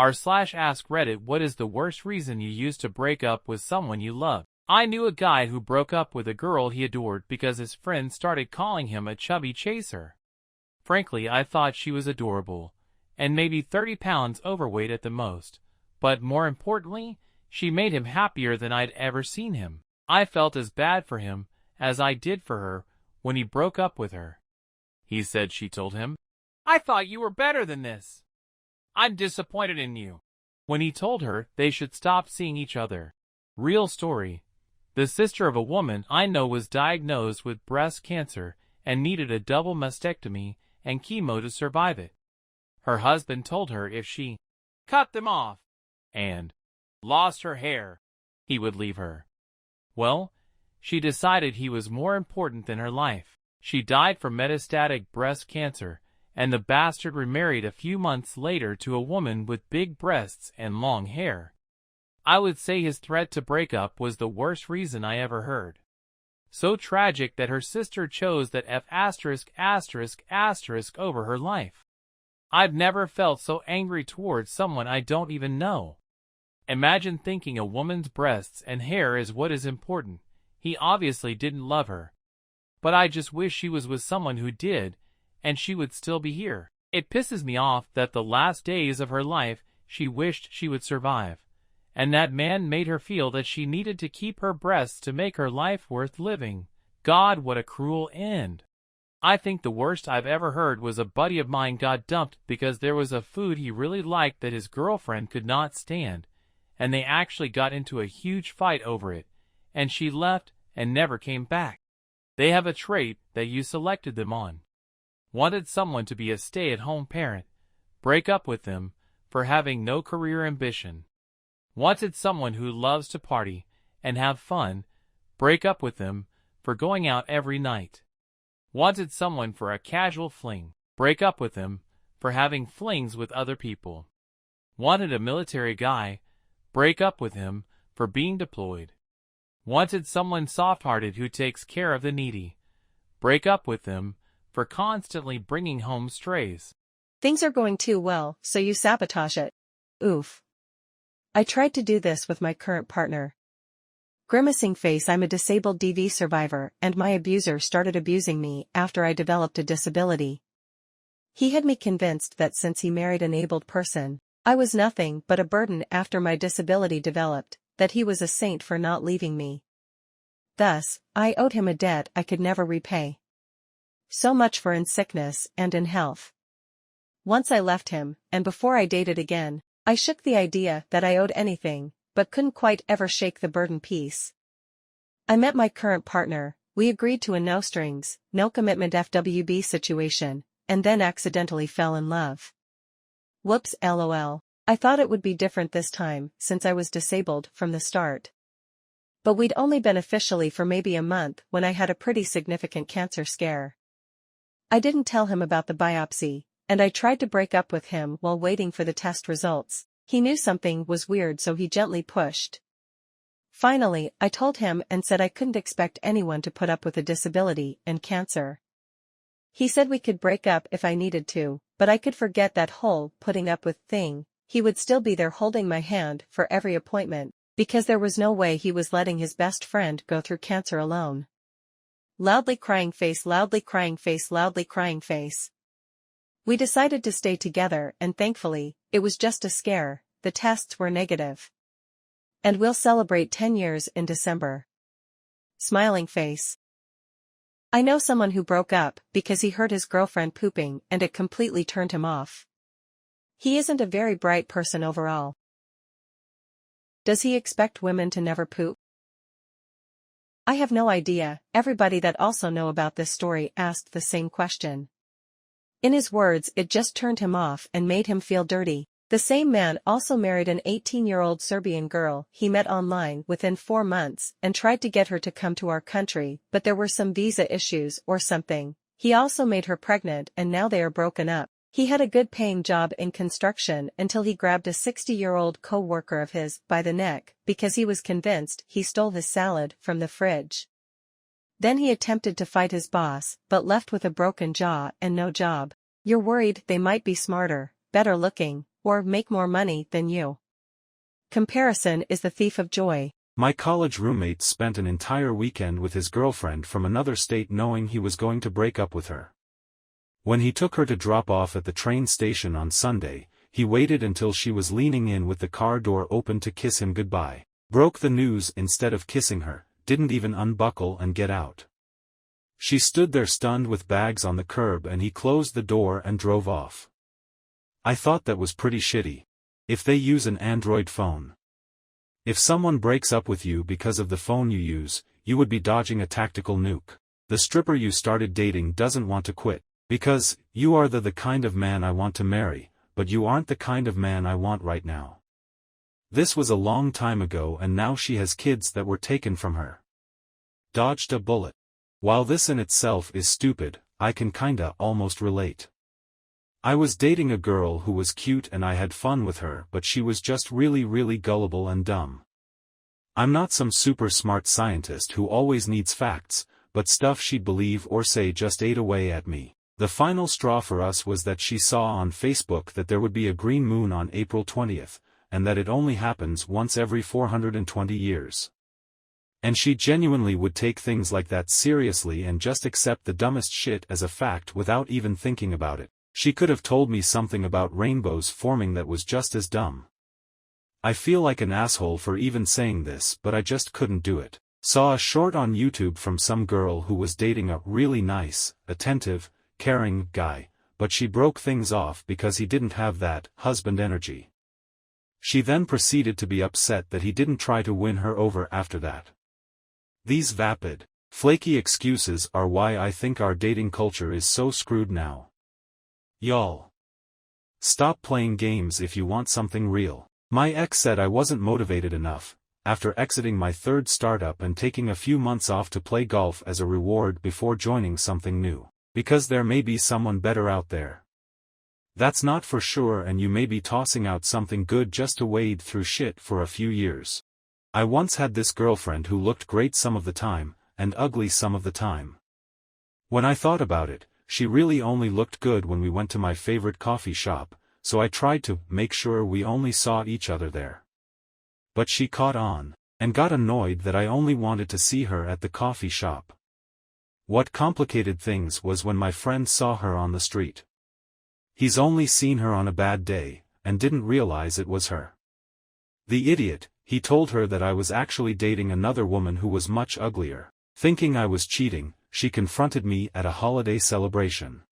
r/ask Reddit, what is the worst reason you used to break up with someone you love? I knew a guy who broke up with a girl he adored because his friends started calling him a chubby chaser. Frankly, I thought she was adorable, and maybe 30 pounds overweight at the most, but more importantly, she made him happier than I'd ever seen him. I felt as bad for him as I did for her when he broke up with her. He said she told him, "I thought you were better than this. I'm disappointed in you," when he told her they should stop seeing each other. Real story. The sister of a woman I know was diagnosed with breast cancer and needed a double mastectomy and chemo to survive it. Her husband told her if she cut them off and lost her hair, he would leave her. Well, she decided he was more important than her life. She died from metastatic breast cancer, and the bastard remarried a few months later to a woman with big breasts and long hair. I would say his threat to break up was the worst reason I ever heard. So tragic that her sister chose that F*** over her life. I've never felt so angry towards someone I don't even know. Imagine thinking a woman's breasts and hair is what is important. He obviously didn't love her. But I just wish she was with someone who did, and she would still be here. It pisses me off that the last days of her life she wished she would survive, and that man made her feel that she needed to keep her breasts to make her life worth living. God, what a cruel end. I think the worst I've ever heard was a buddy of mine got dumped because there was a food he really liked that his girlfriend could not stand, and they actually got into a huge fight over it, and she left and never came back. They have a trait that you selected them on. Wanted someone to be a stay-at-home parent, break up with them for having no career ambition. Wanted someone who loves to party and have fun, break up with them for going out every night. Wanted someone for a casual fling, break up with them for having flings with other people. Wanted a military guy, break up with him for being deployed. Wanted someone soft-hearted who takes care of the needy, break up with them for constantly bringing home strays. Things are going too well, so you sabotage it. Oof. I tried to do this with my current partner. Grimacing face, I'm a disabled DV survivor and my abuser started abusing me after I developed a disability. He had me convinced that since he married an abled person, I was nothing but a burden after my disability developed, that he was a saint for not leaving me. Thus, I owed him a debt I could never repay. So much for in sickness and in health. Once I left him, and before I dated again, I shook the idea that I owed anything, but couldn't quite ever shake the burden piece. I met my current partner, we agreed to a no-strings, no-commitment FWB situation, and then accidentally fell in love. Whoops, lol. I thought it would be different this time, since I was disabled from the start. But we'd only been officially for maybe a month when I had a pretty significant cancer scare. I didn't tell him about the biopsy, and I tried to break up with him while waiting for the test results. He knew something was weird, so he gently pushed. Finally, I told him and said I couldn't expect anyone to put up with a disability and cancer. He said we could break up if I needed to, but I could forget that whole putting up with thing. He would still be there holding my hand for every appointment, because there was no way he was letting his best friend go through cancer alone. Loudly crying face, loudly crying face, loudly crying face. We decided to stay together and thankfully, it was just a scare, the tests were negative. And we'll celebrate 10 years in December. Smiling face. I know someone who broke up because he heard his girlfriend pooping and it completely turned him off. He isn't a very bright person overall. Does he expect women to never poop? I have no idea. Everybody that also know about this story asked the same question. In his words, it just turned him off and made him feel dirty. The same man also married an 18-year-old Serbian girl he met online within 4 months and tried to get her to come to our country, but there were some visa issues or something. He also made her pregnant and now they are broken up. He had a good-paying job in construction until he grabbed a 60-year-old co-worker of his by the neck because he was convinced he stole his salad from the fridge. Then he attempted to fight his boss, but left with a broken jaw and no job. You're worried they might be smarter, better looking, or make more money than you. Comparison is the thief of joy. My college roommate spent an entire weekend with his girlfriend from another state knowing he was going to break up with her. When he took her to drop off at the train station on Sunday, he waited until she was leaning in with the car door open to kiss him goodbye. Broke the news instead of kissing her, didn't even unbuckle and get out. She stood there stunned with bags on the curb and he closed the door and drove off. I thought that was pretty shitty. If they use an Android phone. If someone breaks up with you because of the phone you use, you would be dodging a tactical nuke. The stripper you started dating doesn't want to quit. Because, you are the kind of man I want to marry, but you aren't the kind of man I want right now. This was a long time ago and now she has kids that were taken from her. Dodged a bullet. While this in itself is stupid, I can kinda almost relate. I was dating a girl who was cute and I had fun with her, but she was just really gullible and dumb. I'm not some super smart scientist who always needs facts, but stuff she'd believe or say just ate away at me. The final straw for us was that she saw on Facebook that there would be a green moon on April 20th, and that it only happens once every 420 years. And she genuinely would take things like that seriously and just accept the dumbest shit as a fact without even thinking about it. She could have told me something about rainbows forming that was just as dumb. I feel like an asshole for even saying this, but I just couldn't do it. Saw a short on YouTube from some girl who was dating a really nice, attentive, caring guy, but she broke things off because he didn't have that husband energy. She then proceeded to be upset that he didn't try to win her over after that. These vapid, flaky excuses are why I think our dating culture is so screwed now. Y'all. Stop playing games if you want something real. My ex said I wasn't motivated enough, after exiting my third startup and taking a few months off to play golf as a reward before joining something new. Because there may be someone better out there. That's not for sure and you may be tossing out something good just to wade through shit for a few years. I once had this girlfriend who looked great some of the time, and ugly some of the time. When I thought about it, she really only looked good when we went to my favorite coffee shop, so I tried to make sure we only saw each other there. But she caught on, and got annoyed that I only wanted to see her at the coffee shop. What complicated things was when my friend saw her on the street. He's only seen her on a bad day, and didn't realize it was her. The idiot, he told her that I was actually dating another woman who was much uglier. Thinking I was cheating, she confronted me at a holiday celebration.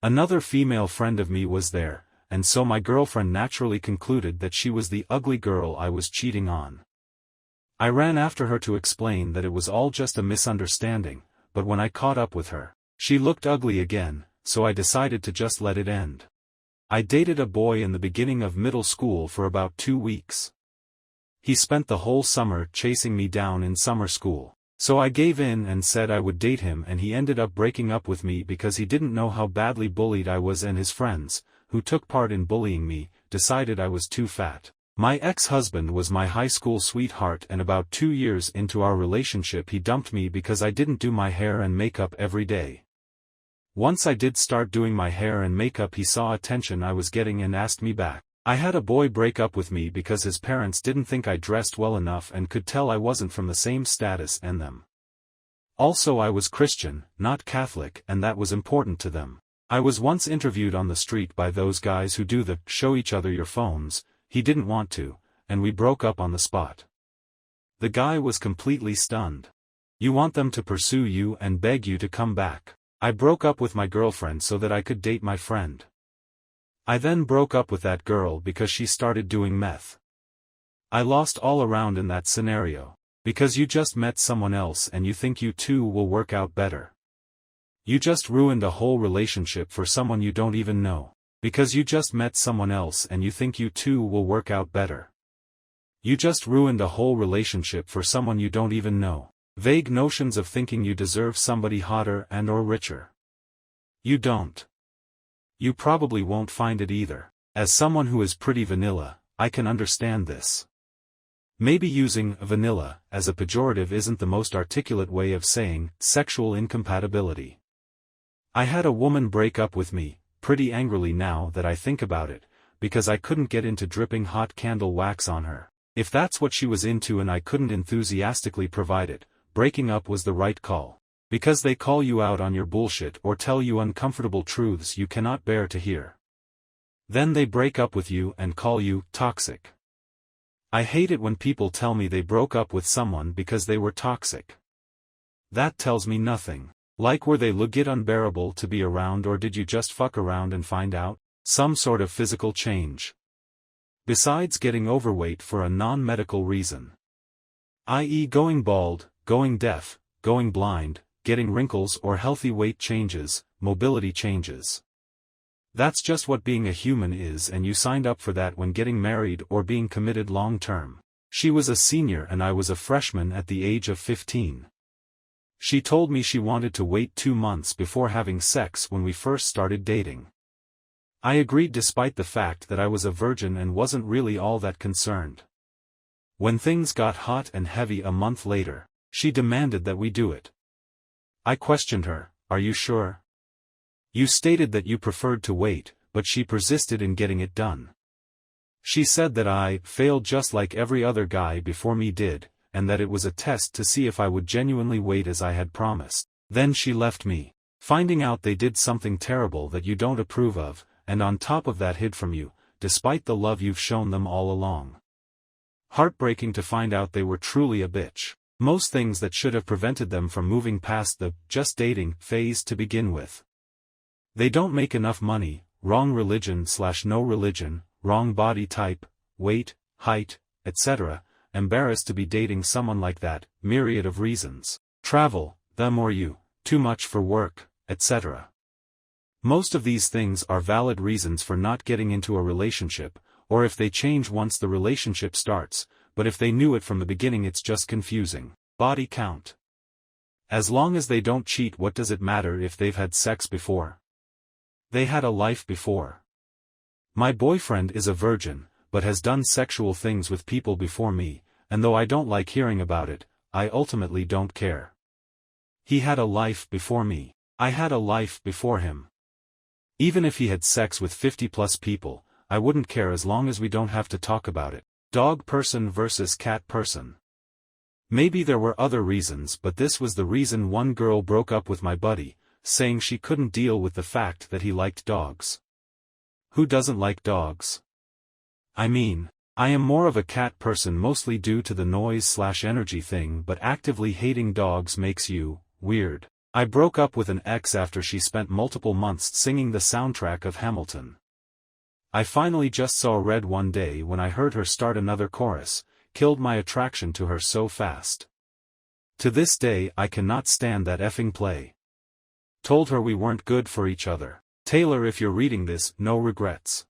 Another female friend of me was there, and so my girlfriend naturally concluded that she was the ugly girl I was cheating on. I ran after her to explain that it was all just a misunderstanding, but when I caught up with her, she looked ugly again, so I decided to just let it end. I dated a boy in the beginning of middle school for about 2 weeks. He spent the whole summer chasing me down in summer school. So I gave in and said I would date him and he ended up breaking up with me because he didn't know how badly bullied I was and his friends, who took part in bullying me, decided I was too fat. My ex-husband was my high school sweetheart and about 2 years into our relationship he dumped me because I didn't do my hair and makeup every day. Once I did start doing my hair and makeup he saw attention I was getting and asked me back. I had a boy break up with me because his parents didn't think I dressed well enough and could tell I wasn't from the same status as them. Also I was Christian, not Catholic, and that was important to them. I was once interviewed on the street by those guys who do the show each other your phones. He didn't want to, and we broke up on the spot. The guy was completely stunned. You want them to pursue you and beg you to come back. I broke up with my girlfriend so that I could date my friend. I then broke up with that girl because she started doing meth. I lost all around in that scenario. Because you just met someone else and you think you two will work out better. You just ruined a whole relationship for someone you don't even know. Because you just met someone else and you think you two will work out better. You just ruined a whole relationship for someone you don't even know. Vague notions of thinking you deserve somebody hotter and or richer. You don't. You probably won't find it either. As someone who is pretty vanilla, I can understand this. Maybe using vanilla as a pejorative isn't the most articulate way of saying sexual incompatibility. I had a woman break up with me, pretty angrily now that I think about it, because I couldn't get into dripping hot candle wax on her. If that's what she was into and I couldn't enthusiastically provide it, breaking up was the right call. Because they call you out on your bullshit or tell you uncomfortable truths you cannot bear to hear. Then they break up with you and call you toxic. I hate it when people tell me they broke up with someone because they were toxic. That tells me nothing. Like, were they legit unbearable to be around, or did you just fuck around and find out? Some sort of physical change. Besides getting overweight for a non-medical reason. I.e. going bald, going deaf, going blind, getting wrinkles or healthy weight changes, mobility changes. That's just what being a human is, and you signed up for that when getting married or being committed long-term. She was a senior and I was a freshman at the age of 15. She told me she wanted to wait 2 months before having sex when we first started dating. I agreed despite the fact that I was a virgin and wasn't really all that concerned. When things got hot and heavy a month later, she demanded that we do it. I questioned her, "Are you sure? You stated that you preferred to wait," but she persisted in getting it done. She said that I failed just like every other guy before me did, and that it was a test to see if I would genuinely wait as I had promised. Then she left me, finding out they did something terrible that you don't approve of, and on top of that hid from you, despite the love you've shown them all along. Heartbreaking to find out they were truly a bitch. Most things that should have prevented them from moving past the just dating phase to begin with. They don't make enough money, wrong religion/no religion, wrong body type, weight, height, etc., embarrassed to be dating someone like that, myriad of reasons. Travel, them or you, too much for work, etc. Most of these things are valid reasons for not getting into a relationship, or if they change once the relationship starts, but if they knew it from the beginning it's just confusing. Body count. As long as they don't cheat, what does it matter if they've had sex before? They had a life before. My boyfriend is a virgin, but has done sexual things with people before me, and though I don't like hearing about it, I ultimately don't care. He had a life before me. I had a life before him. Even if he had sex with 50+ people, I wouldn't care as long as we don't have to talk about it. Dog person versus cat person. Maybe there were other reasons, but this was the reason one girl broke up with my buddy, saying she couldn't deal with the fact that he liked dogs. Who doesn't like dogs? I mean, I am more of a cat person mostly due to the noise/energy thing, but actively hating dogs makes you weird. I broke up with an ex after she spent multiple months singing the soundtrack of Hamilton. I finally just saw red one day when I heard her start another chorus, killed my attraction to her so fast. To this day I cannot stand that effing play. Told her we weren't good for each other. Taylor, if you're reading this, no regrets.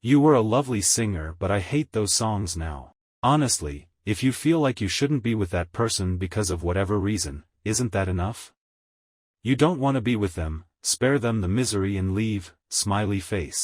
You were a lovely singer, but I hate those songs now. Honestly, if you feel like you shouldn't be with that person because of whatever reason, isn't that enough? You don't want to be with them, spare them the misery and leave, smiley face.